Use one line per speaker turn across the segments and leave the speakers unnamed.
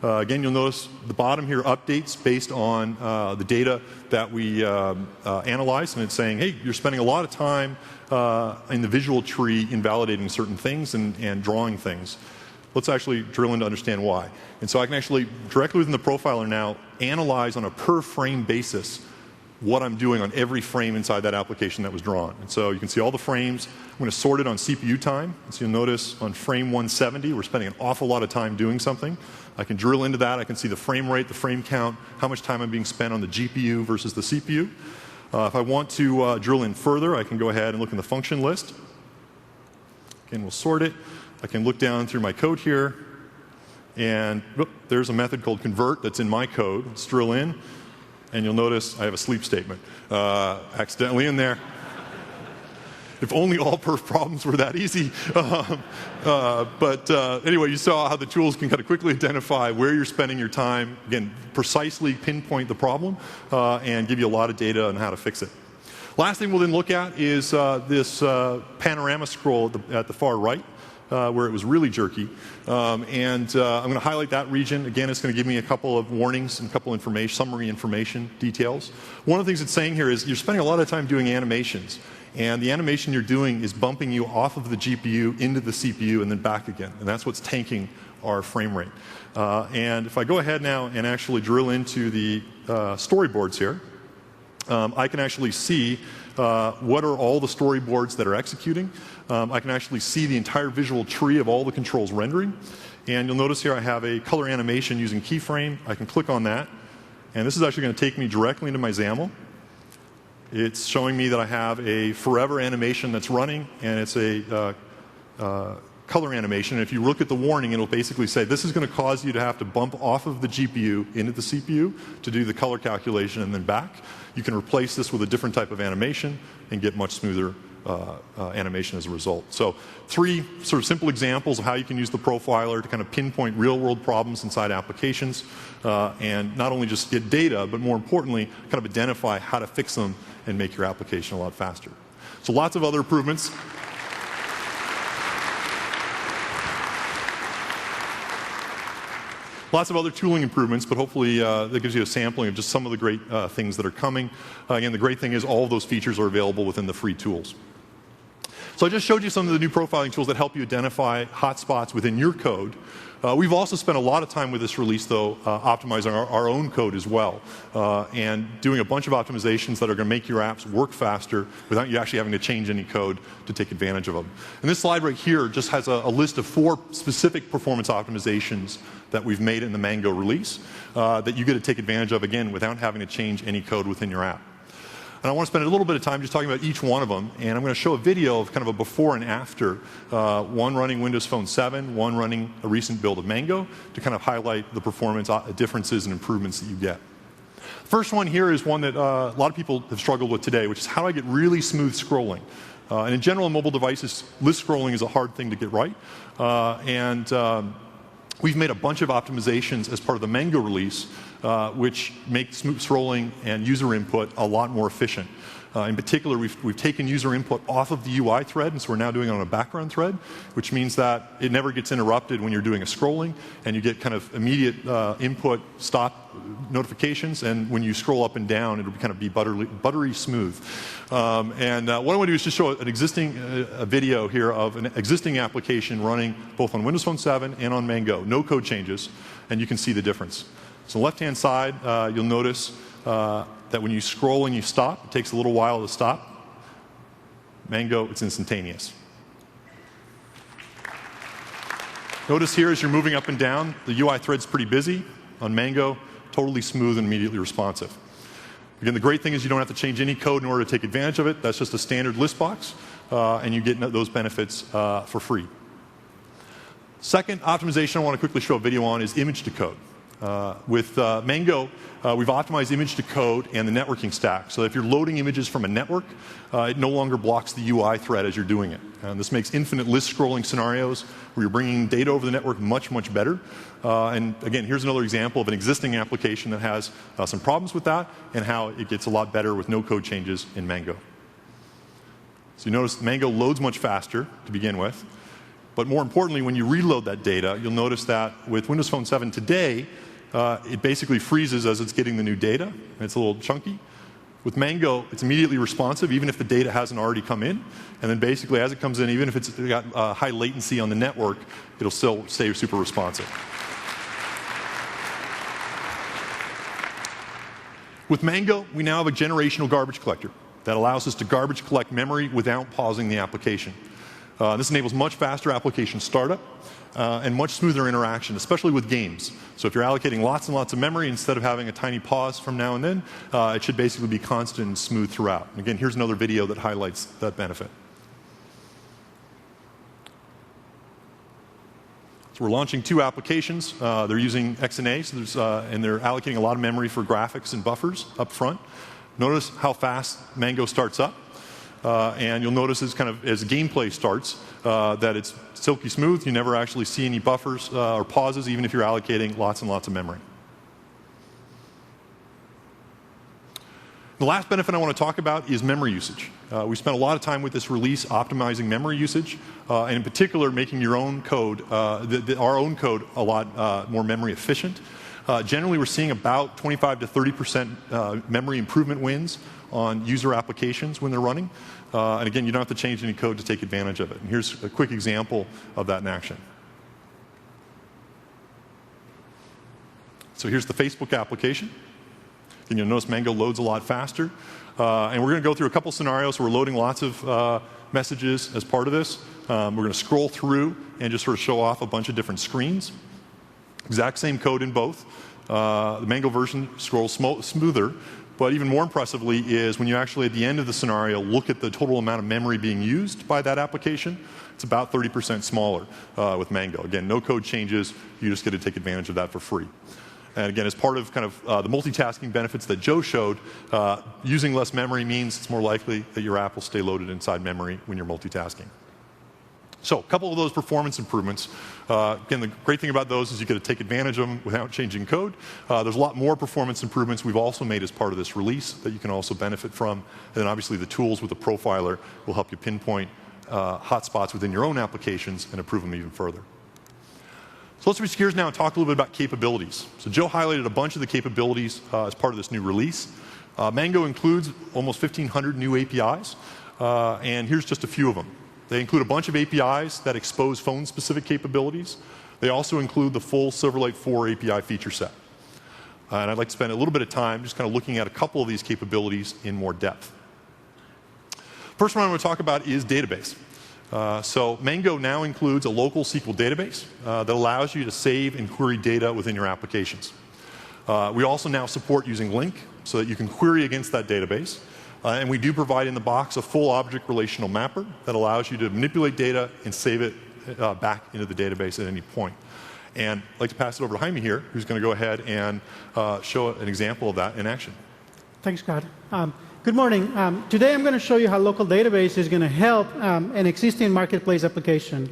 Again, you'll notice the bottom here updates based on the data that we analyzed, and it's saying, hey, you're spending a lot of time in the visual tree invalidating certain things and drawing things. Let's actually drill in to understand why. And so I can actually, directly within the profiler now, analyze on a per frame basis what I'm doing on every frame inside that application that was drawn. And so you can see all the frames. I'm going to sort it on CPU time. So you'll notice on frame 170, we're spending an awful lot of time doing something. I can drill into that. I can see the frame rate, the frame count, how much time I'm being spent on the GPU versus the CPU. If I want to drill in further, I can go ahead and look in the function list. Again, we'll sort it. I can look down through my code here, and there's a method called convert that's in my code. Let's drill in, and you'll notice I have a sleep statement accidentally in there. If only all perf problems were that easy. Anyway, you saw how the tools can kind of quickly identify where you're spending your time, again, precisely pinpoint the problem, and give you a lot of data on how to fix it. Last thing we'll then look at is this panorama scroll at the far right, where it was really jerky. I'm going to highlight that region. Again, it's going to give me a couple of warnings and a couple of summary information details. One of the things it's saying here is you're spending a lot of time doing animations. And the animation you're doing is bumping you off of the GPU into the CPU and then back again. And that's what's tanking our frame rate. And if I go ahead now and actually drill into the storyboards here, I can actually see what are all the storyboards that are executing. I can actually see the entire visual tree of all the controls rendering. And you'll notice here I have a color animation using keyframe. I can click on that. And this is actually going to take me directly into my XAML. It's showing me that I have a forever animation that's running, and it's a color animation. And if you look at the warning, it'll basically say this is going to cause you to have to bump off of the GPU into the CPU to do the color calculation and then back. You can replace this with a different type of animation and get much smoother animation as a result. So 3 sort of simple examples of how you can use the profiler to kind of pinpoint real-world problems inside applications and not only just get data, but more importantly, kind of identify how to fix them and make your application a lot faster. So lots of other improvements. Lots of other tooling improvements, but hopefully that gives you a sampling of just some of the great things that are coming. Again, the great thing is all of those features are available within the free tools. So I just showed you some of the new profiling tools that help you identify hotspots within your code. We've also spent a lot of time with this release, though, optimizing our own code as well, and doing a bunch of optimizations that are going to make your apps work faster without you actually having to change any code to take advantage of them. And this slide right here just has a list of 4 specific performance optimizations that we've made in the Mango release that you get to take advantage of, again, without having to change any code within your app. And I want to spend a little bit of time just talking about each one of them, and I'm going to show a video of kind of a before and after, one running Windows Phone 7, one running a recent build of Mango, to kind of highlight the performance differences and improvements that you get. First one here is one that a lot of people have struggled with today, which is how do I get really smooth scrolling? And in general, on mobile devices, list scrolling is a hard thing to get right. We've made a bunch of optimizations as part of the Mango release, which make smooth scrolling and user input a lot more efficient. In particular, we've taken user input off of the UI thread, and so we're now doing it on a background thread, which means that it never gets interrupted when you're doing a scrolling, and you get kind of immediate input stop notifications, and when you scroll up and down, it'll kind of be buttery smooth. What I want to do is just show an existing video here of an existing application running both on Windows Phone 7 and on Mango. No code changes, and you can see the difference. So on the left-hand side, you'll notice that when you scroll and you stop, it takes a little while to stop. Mango, it's instantaneous. Notice here as you're moving up and down, the UI thread's pretty busy. On Mango, totally smooth and immediately responsive. Again, the great thing is you don't have to change any code in order to take advantage of it. That's just a standard list box, and you get those benefits for free. Second optimization I want to quickly show a video on is image to code. With Mango, we've optimized image to code and the networking stack. So if you're loading images from a network, it no longer blocks the UI thread as you're doing it. And this makes infinite list scrolling scenarios where you're bringing data over the network much, much better. And again, here's another example of an existing application that has some problems with that and how it gets a lot better with no code changes in Mango. So you notice Mango loads much faster to begin with. But more importantly, when you reload that data, you'll notice that with Windows Phone 7 today, it basically freezes as it's getting the new data, and it's a little chunky. With Mango, it's immediately responsive, even if the data hasn't already come in. And then basically, as it comes in, even if it's got high latency on the network, it'll still stay super responsive. With Mango, we now have a generational garbage collector that allows us to garbage collect memory without pausing the application. This enables much faster application startup and much smoother interaction, especially with games. So if you're allocating lots and lots of memory, instead of having a tiny pause from now and then, it should basically be constant and smooth throughout. And again, here's another video that highlights that benefit. So we're launching 2 applications. They're using XNA, so and they're allocating a lot of memory for graphics and buffers up front. Notice how fast Mango starts up. And you'll notice as gameplay starts that it's silky smooth. You never actually see any buffers or pauses, even if you're allocating lots and lots of memory. The last benefit I want to talk about is memory usage. We spent a lot of time with this release optimizing memory usage, and in particular making your own code, our own code, a lot more memory efficient. Generally, we're seeing about 25 to 30% memory improvement wins on user applications when they're running. And again, you don't have to change any code to take advantage of it. And here's a quick example of that in action. So here's the Facebook application. And you'll notice Mango loads a lot faster. And we're going to go through a couple scenarios. So we're loading lots of messages as part of this. We're going to scroll through and just sort of show off a bunch of different screens. Exact same code in both. The Mango version scrolls smoother. But even more impressively is when you actually, at the end of the scenario, look at the total amount of memory being used by that application, it's about 30% smaller with Mango. Again, no code changes. You just get to take advantage of that for free. And again, as part of the multitasking benefits that Joe showed, using less memory means it's more likely that your app will stay loaded inside memory when you're multitasking. So a couple of those performance improvements. Again, the great thing about those is you get to take advantage of them without changing code. There's a lot more performance improvements we've also made as part of this release that you can also benefit from. And then obviously the tools with the profiler will help you pinpoint hotspots within your own applications and improve them even further. So let's switch gears now and talk a little bit about capabilities. So Joe highlighted a bunch of the capabilities as part of this new release. Mango includes almost 1,500 new APIs, and here's just a few of them. They include a bunch of APIs that expose phone-specific capabilities. They also include the full Silverlight 4 API feature set. And I'd like to spend a little bit of time just kind of looking at a couple of these capabilities in more depth. First one I want to talk about is database. So Mango now includes a local SQL database that allows you to save and query data within your applications. We also now support using Link so that you can query against that database. And we do provide in the box a full object relational mapper that allows you to manipulate data and save it back into the database at any point. And I'd like to pass it over to Jaime here, who's going to go ahead and show an example of that in action.
Thanks, Scott. Good morning. Today I'm going to show you how local database is going to help an existing marketplace application.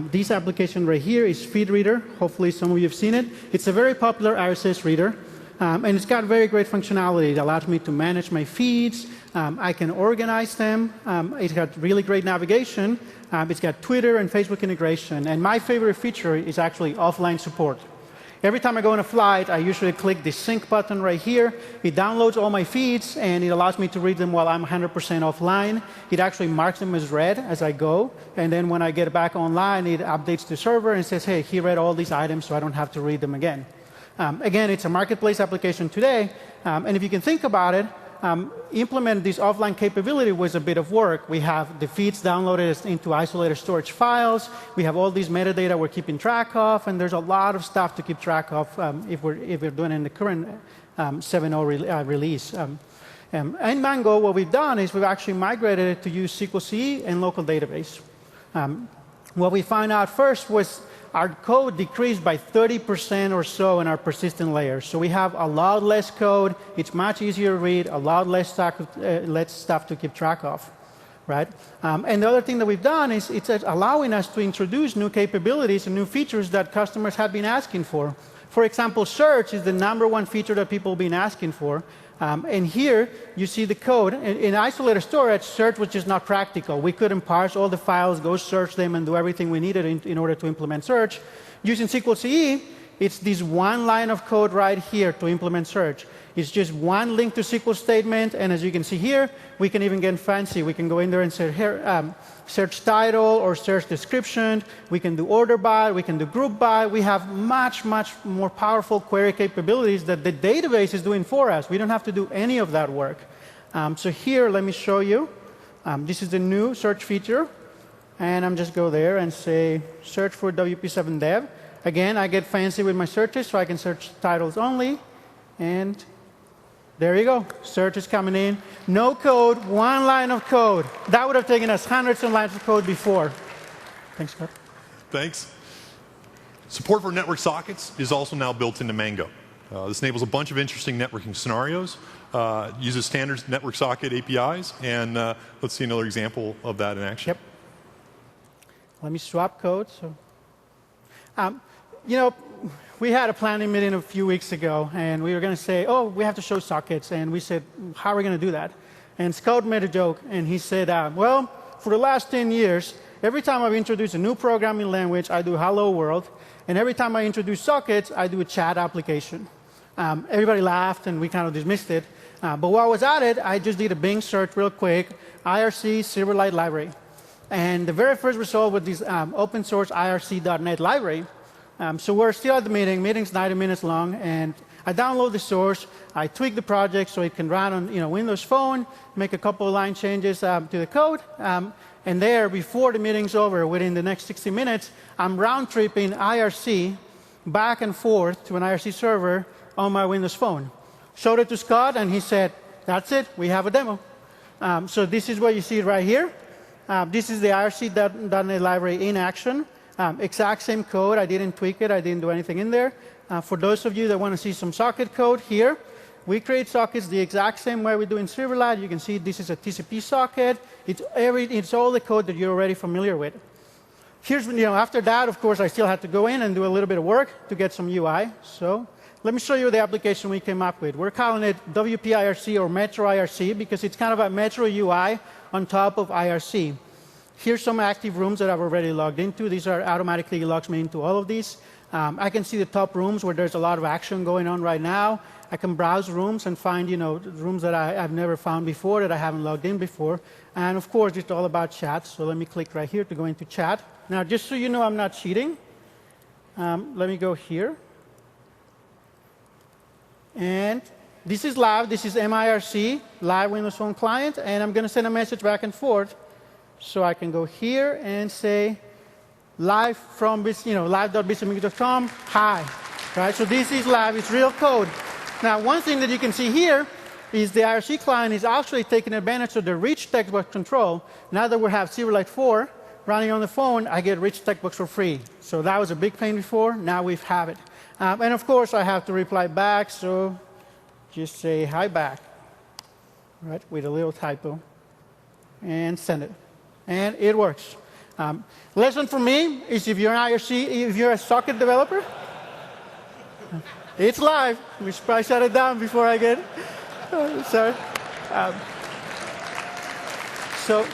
This application right here is FeedReader. Hopefully some of you have seen it. It's a very popular RSS reader. And it's got very great functionality. It allows me to manage my feeds. I can organize them. It's got really great navigation. It's got Twitter and Facebook integration. And my favorite feature is actually offline support. Every time I go on a flight, I usually click the sync button right here. It downloads all my feeds, and it allows me to read them while I'm 100% offline. It actually marks them as read as I go. And then when I get back online, it updates the server and says, hey, he read all these items, so I don't have to read them again. Again, it's a marketplace application today, and if you can think about it, implement this offline capability was a bit of work. We have the feeds downloaded into isolated storage files. We have all these metadata we're keeping track of, and there's a lot of stuff to keep track of if we're doing it in the current 7.0 release. In Mango, what we've done is we've actually migrated it to use SQL CE and local database. What we found out first was our code decreased by 30% or so in our persistent layers. So we have a lot less code. It's much easier to read, a lot less stuff to keep track of, right? And the other thing that we've done is it's allowing us to introduce new capabilities and new features that customers have been asking for. For example, search is the #1 feature that people have been asking for. And here, you see the code. In isolated storage, search was just not practical. We couldn't parse all the files, go search them, and do everything we needed in order to implement search. Using SQL CE, it's this one line of code right here to implement search. It's just one link to SQL statement, and as you can see here, we can even get fancy. We can go in there and say, search title or search description. We can do order by, we can do group by. We have much, much more powerful query capabilities that the database is doing for us. We don't have to do any of that work. So here, let me show you. This is the new search feature. And I'm just go there and say, search for WP7 dev. Again, I get fancy with my searches, so I can search titles only. And there you go. Search is coming in. No code, one line of code. That would have taken us hundreds of lines of code before. Thanks, Scott.
Thanks. Support for network sockets is also now built into Mango. This enables a bunch of interesting networking scenarios, uses standard network socket APIs, and let's see another example of that in action.
Yep. Let me swap code. So, you know, we had a planning meeting a few weeks ago, and we were going to say, oh, we have to show sockets. And we said, how are we going to do that? And Scott made a joke, and he said, well, for the last 10 years, every time I've introduced a new programming language, I do hello world. And every time I introduce sockets, I do a chat application. Everybody laughed, and we kind of dismissed it. But while I was at it, I just did a Bing search real quick, IRC Silverlight library. And the very first result was this open source IRC.NET library. So we're still at the meeting. Meeting's 90 minutes long, and I download the source. I tweak the project so it can run on Windows Phone, make a couple of line changes to the code. And there, before the meeting's over, within the next 60 minutes, I'm round-tripping IRC back and forth to an IRC server on my Windows Phone. Showed it to Scott, and he said, that's it. We have a demo. So this is what you see right here. This is the IRC.NET library in action. Exact same code. I didn't tweak it. I didn't do anything in there. For those of you that want to see some socket code here, we create sockets the exact same way we do in Silverlight. You can see this is a TCP socket. It's all the code that you're already familiar with. Here's, after that, of course, I still had to go in and do a little bit of work to get some UI. So let me show you the application we came up with. We're calling it WP-IRC or Metro IRC because it's kind of a Metro UI on top of IRC. Here's some active rooms that I've already logged into. These are automatically logs me into all of these. I can see the top rooms where there's a lot of action going on right now. I can browse rooms and find, rooms that I've never found before, that I haven't logged in before. And of course, it's all about chat. So let me click right here to go into chat. Now, just so you know, I'm not cheating. Let me go here. And this is live. This is MIRC, live Windows Phone client. And I'm going to send a message back and forth. So I can go here and say, live from live.businessmix.com, hi. Right? So this is live. It's real code. Now, one thing that you can see here is the IRC client is actually taking advantage of the rich text box control. Now that we have Silverlight 4 running on the phone, I get rich text box for free. So that was a big pain before. Now we have it. And of course, I have to reply back. So just say hi back, right, with a little typo, and send it. And it works. Lesson for me is if you're an IRC, if you're a socket developer, it's live. We should probably shut it down before I get sorry. So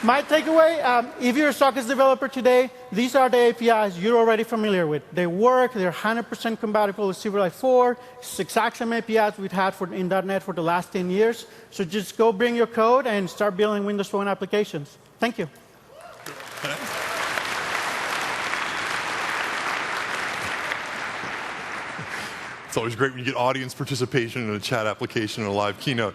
my takeaway, if you're a sockets developer today, these are the APIs you're already familiar with. They work. They're 100% compatible with Silverlight 4. It's the exact same APIs we've had in .NET for the last 10 years. So just go bring your code and start building Windows Phone applications. Thank you.
It's always great when you get audience participation in a chat application in a live keynote.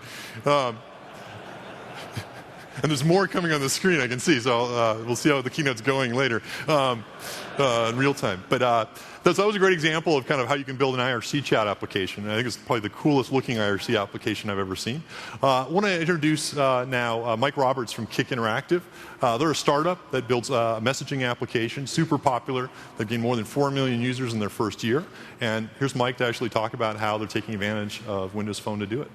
And there's more coming on the screen, I can see, so we'll see how the keynote's going later in real time. But that was a great example of kind of how you can build an IRC chat application. I think it's probably the coolest looking IRC application I've ever seen. I want to introduce now Mike Roberts from Kick Interactive. They're a startup that builds a messaging application, super popular. They've gained more than 4 million users in their first year. And here's Mike to actually talk about how they're taking advantage of Windows Phone to do it.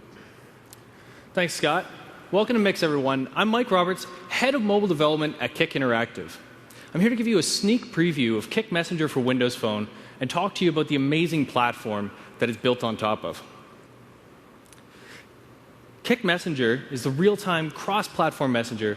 Thanks, Scott. Welcome to Mix, everyone. I'm Mike Roberts, head of mobile development at Kick Interactive. I'm here to give you a sneak preview of Kick Messenger for Windows Phone and talk to you about the amazing platform that it's built on top of. Kik Messenger is the real-time cross-platform messenger